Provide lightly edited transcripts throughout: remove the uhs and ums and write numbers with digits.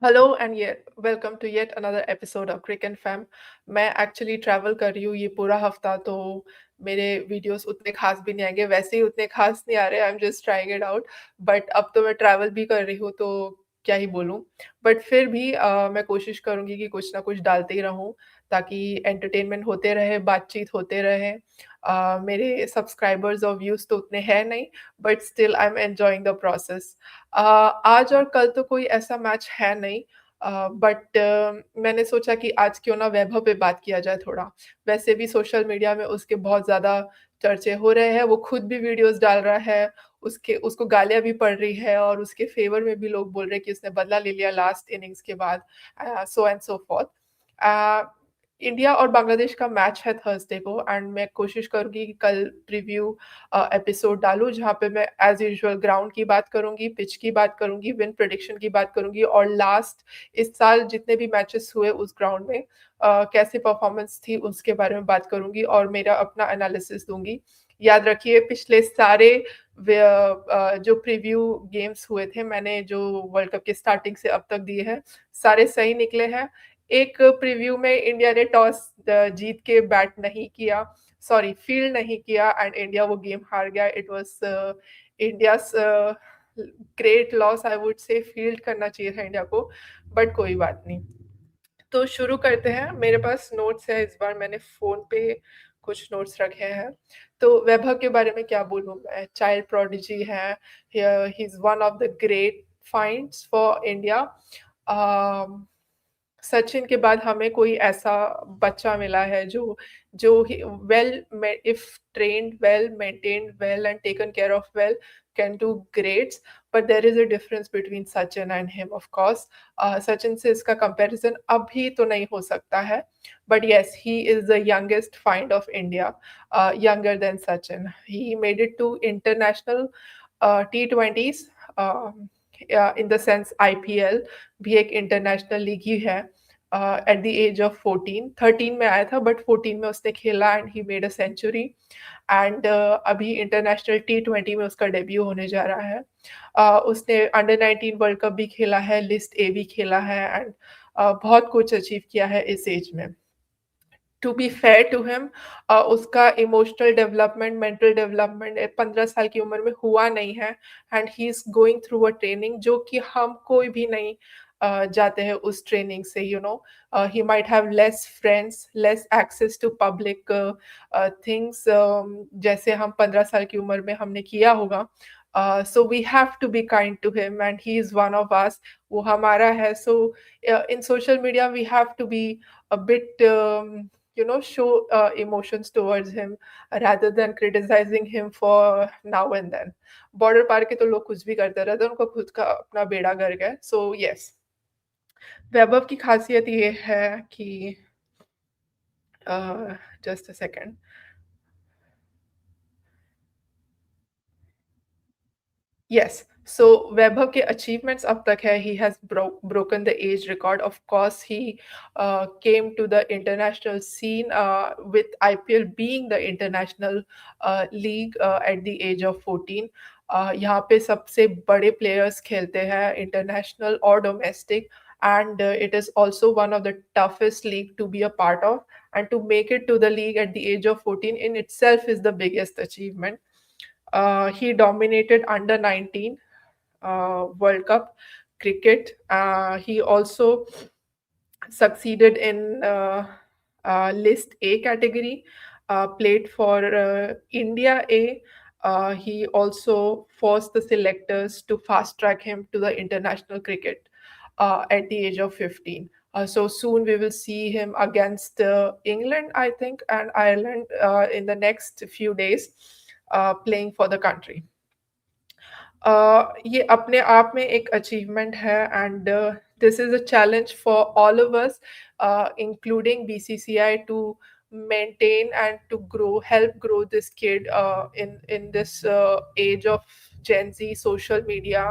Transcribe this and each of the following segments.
Hello and ये welcome to yet another episode of Crick and Fam. मैं actually travel कर रही हूँ ये पूरा हफ्ता, तो मेरे वीडियोस उतने खास भी नहीं आएंगे। वैसे ही उतने खास नहीं आ रहे, I am just trying it out. But अब तो मैं ट्रैवल भी कर रही हूँ, तो क्या ही बोलूँ। बट फिर भी मैं कोशिश करूँगी कि कुछ ना कुछ डालते ही रहूँ, ताकि एंटरटेनमेंट होते रहे, बातचीत होते रहे। मेरे सब्सक्राइबर्स और व्यूज़ तो उतने हैं नहीं, but still I am enjoying the process. आज और कल तो कोई ऐसा मैच है नहीं, बट मैंने सोचा कि आज क्यों ना वैभव पे बात किया जाए थोड़ा। वैसे भी सोशल मीडिया में उसके बहुत ज़्यादा चर्चे हो रहे हैं, वो खुद भी वीडियोज़ डाल रहा है, उसके उसको गालियाँ भी पड़ रही है और उसके फ़ेवर में भी लोग बोल रहे हैं कि उसने बदला ले लिया लास्ट इनिंग्स के बाद, so and so forth. A, India और बांग्लादेश का मैच है थर्सडे को, एंड मैं कोशिश करूँगी कि कल प्रीव्यू एपिसोड डालूँ, जहाँ पे मैं एज़ यूजुअल ग्राउंड की बात करूँगी, पिच की बात करूँगी, विन प्रेडिक्शन की बात करूँगी, और लास्ट इस साल जितने भी मैचेस हुए उस ग्राउंड में कैसे परफॉर्मेंस थी उसके बारे में बात करूँगी और मेरा अपना एनालिसिस दूँगी। याद रखिए, पिछले सारे जो प्रीव्यू गेम्स हुए थे, मैंने जो वर्ल्ड कप के स्टार्टिंग से अब तक दिए हैं, सारे सही निकले हैं। एक प्रीव्यू में इंडिया ने टॉस जीत के बैट नहीं किया, सॉरी फील्ड नहीं किया, एंड इंडिया वो गेम हार गया। It was India's great loss, I would से। फील्ड करना चाहिए था इंडिया को, बट कोई बात नहीं। तो शुरू करते हैं। मेरे पास नोट्स है, इस बार मैंने फोन पे कुछ नोट्स रखे हैं। तो वैभव के बारे में क्या बोलूं मैं, चाइल्ड प्रोडिजी है, ही is one of the great finds for India. Sachin के बाद हमें कोई ऐसा बच्चा मिला है जो जो well, if trained well, maintained well and taken care of well, can do greats. But there is a difference between Sachin and him, of course. Sachin से इसका कंपैरिजन अभी तो नहीं हो सकता है, but yes, he is the youngest find of India, younger than Sachin. He made it to international T20s, in the sense IPL भी एक इंटरनेशनल लीग ही है। एट द एज ऑफ 14, 13 में आया था, बट 14 में उसने खेला and he made a century. And अभी इंटरनेशनल T20 में उसका डेब्यू होने जा रहा है। उसने अंडर 19 वर्ल्ड कप भी खेला है, लिस्ट ए भी खेला है, एंड बहुत कुछ अचीव किया है इस एज में। To be fair to him, उसका इमोशनल डेवलपमेंट, मेंटल डेवलपमेंट 15 साल की उम्र में हुआ नहीं है, and he is going through a training जो कि हम कोई भी नहीं जाते हैं उस ट्रेनिंग से। He might have less friends, less access to public things, जैसे हम 15 साल की उम्र में हमने किया होगा। So we have to be kind to him, and he is one of us, वो हमारा है। So in social media we have to be a bit, show emotions towards him rather than criticizing him for now and then. Border पार के तो लोग कुछ भी करते रहते हैं, उनको खुद का अपना बेड़ा गर्क है। सो यस, वैभव की खासियत ये है कि just a second. Yes. So Vaibhav के achievements अब तक है, he has broken the age record. Of course, he came to the international scene with IPL being the international league at the age of 14. यहाँ पे सबसे बड़े players खेलते हैं, international or domestic, and it is also one of the toughest league to be a part of. And to make it to the league at the age of 14 in itself is the biggest achievement. He dominated under 19 World Cup cricket. He also succeeded in List A category, played for India A. He also forced the selectors to fast track him to the international cricket at the age of 15. So soon we will see him against England, I think, and Ireland in the next few days, playing for the country. ये अपने आप में एक achievement है, and this is a challenge for all of us, including BCCI, to maintain and to help grow this kid in this age of Gen Z, social media,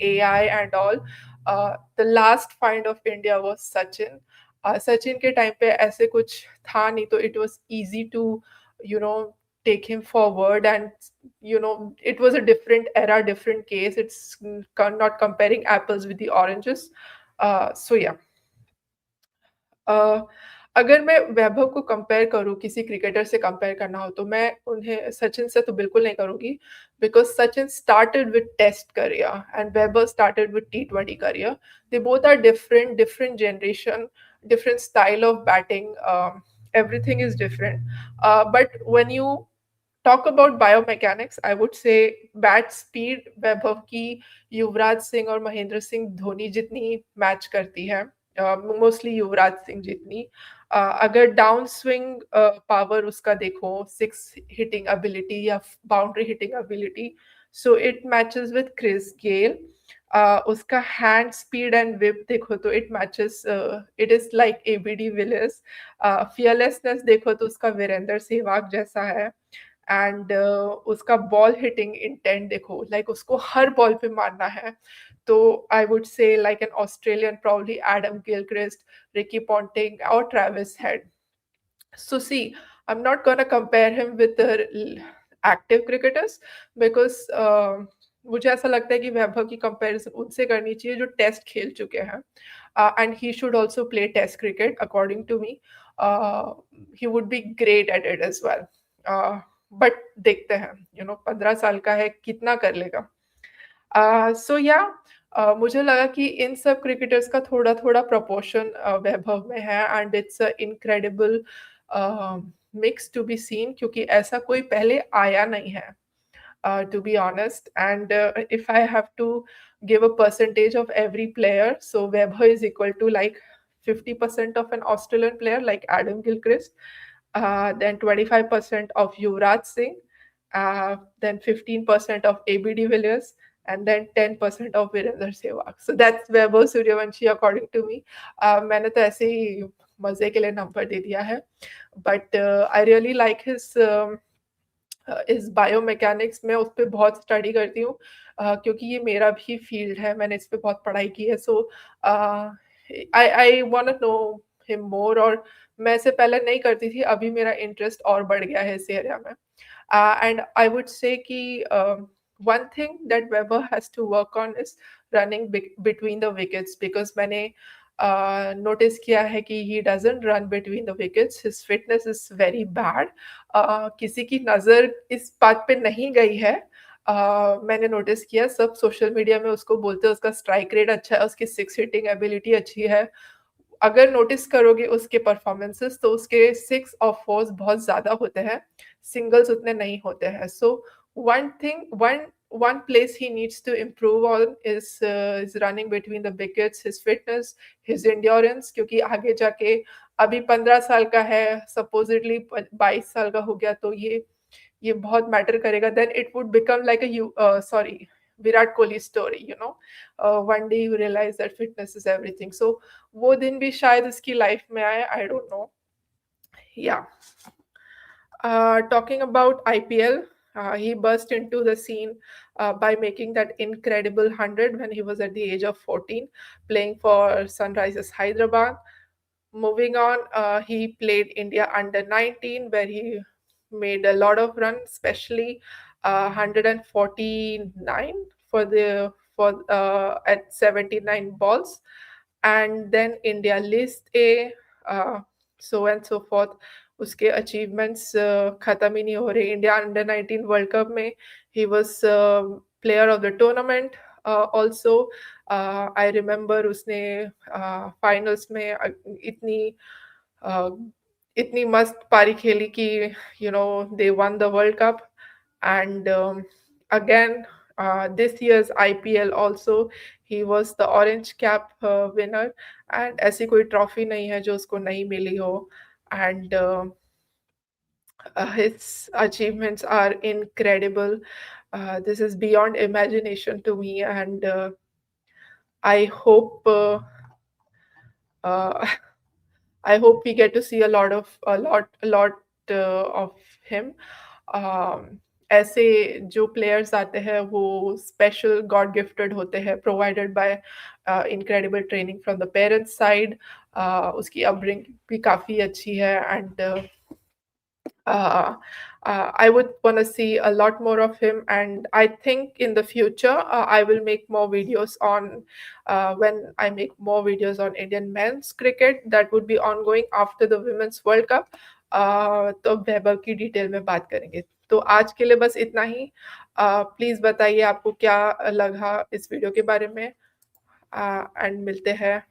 AI and all. The last find of India was Sachin. Sachin के time पे ऐसे कुछ था नहीं, तो it was easy to you know take him forward, and it was a different era, different case. It's not comparing apples with the oranges. सो या अ, अगर मैं वैभव को कंपेयर करूँ, किसी क्रिकेटर से कंपेयर करना हो, तो मैं उन्हें सचिन से तो बिल्कुल नहीं करूँगी, because Sachin started with test career and Vaibhav started with टी20 career. They both are different, different generation, different style of batting. Everything is different. But when you talk about biomechanics, I would say bat speed वैभव की युवराज सिंह और महेंद्र सिंह धोनी जितनी match करती है, mostly Yuvraj Singh जितनी. अगर down swing power उसका देखो, सिक्स हिटिंग एबिलिटी या boundary hitting ability, so it matches with Chris Gayle. उसका हैंड स्पीड एंड विप देखो तो it matches, it is like ABD Villiers. Fearlessness देखो तो उसका वीरेंद्र सहवाग जैसा है. एंड उसका बॉल हिटिंग इंटेंट देखो, लाइक उसको हर बॉल पे मारना है. तो I would say like an Australian, probably Adam Gilchrist, Ricky Ponting और Travis Head. So see, I'm not gonna compare him with the active cricketers because मुझे ऐसा लगता है कि वैभव की कंपैरिजन उनसे करनी चाहिए जो टेस्ट खेल चुके हैं. And he should also play test cricket according to me. He would be great at it as well. But देखते हैं, 15 साल का है, कितना कर लेगा. सो या मुझे लगा कि इन सब क्रिकेटर्स का थोड़ा-थोड़ा प्रोपोर्शन वैभव में है and it's a incredible mix to be seen, क्योंकि ऐसा कोई पहले आया नहीं है, to be honest. And if I have to give a percentage of every player, so Weber is equal to like 50% of an Australian player like Adam Gilchrist, then 25% of Yuvraj Singh, then 15% of AB de Villiers, and then 10% of Virender Sehwag. So that's Weber Suryavanshi according to me. मैंने तो ऐसे ही मजे के लिए number दे दिया है, but I really like his इस biomechanics में उस पे बहुत स्टडी करती हूँ, क्योंकि ये मेरा भी फील्ड है, मैंने इस पे बहुत पढ़ाई की है. So I want to know him more. और मैं इससे पहले नहीं करती थी, अभी मेरा इंटरेस्ट और बढ़ गया है इस एरिया में. एंड आई वुड से कि वन थिंग दैट वेबर has to work on is running between the wickets, because मैंने नोटिस किया है कि he doesn't run between the wickets, his fitness is very bad. किसी की नज़र इस बात पे नहीं गई है. मैंने नोटिस किया, सब सोशल मीडिया में उसको बोलते हैं उसका स्ट्राइक रेट अच्छा है, उसकी सिक्स हिटिंग एबिलिटी अच्छी है. अगर नोटिस करोगे उसके परफॉर्मेंसेस, तो उसके सिक्स और फोर्स बहुत ज़्यादा होते हैं, सिंगल्स उतने नहीं होते हैं. So one thing, one place he needs to improve on is running between the wickets, his fitness, his endurance, क्योंकि आगे जाके अभी 15 साल का है, supposedly 22 साल का हो गया, तो ये बहुत मैटर करेगा. Then it would become like sorry, Virat Kohli story, one day you realise that fitness is everything. So वो दिन भी शायद इसकी लाइफ में आए, आई डोंट नो. या talking about IPL, he burst into the scene by making that incredible 100 when he was at the age of 14, playing for Sunrisers Hyderabad. Moving on, he played India under 19, where he made a lot of runs, especially 149 at 79 balls, and then India list A, so and so forth. उसके achievements खत्म ही नहीं हो रहे. India under 19 World Cup में he was player of the tournament. Also I remember उसने finals में इतनी मस्त पारी खेली कि they won the World Cup. And again this year's IPL also he was the orange cap winner, and ऐसी कोई ट्रॉफी नहीं है जो उसको नहीं मिली हो. And his achievements are incredible. This is beyond imagination to me, and I hope uh, I hope we get to see a lot of him. ऐसे जो प्लेयर्स आते हैं वो स्पेशल गॉड गिफ्टेड होते हैं, provided by incredible training from the parents side. उसकी upbringing भी काफ़ी अच्छी है. And I would wanna see a lot more of him, and I think in the future, I will make more videos on when I make more videos on Indian men's cricket that would be ongoing after the Women's World Cup. तो वैभव की detail में बात करेंगे। तो आज के लिए बस इतना ही। प्लीज़ बताइए आपको क्या लगा इस वीडियो के बारे में? एंड मिलते हैं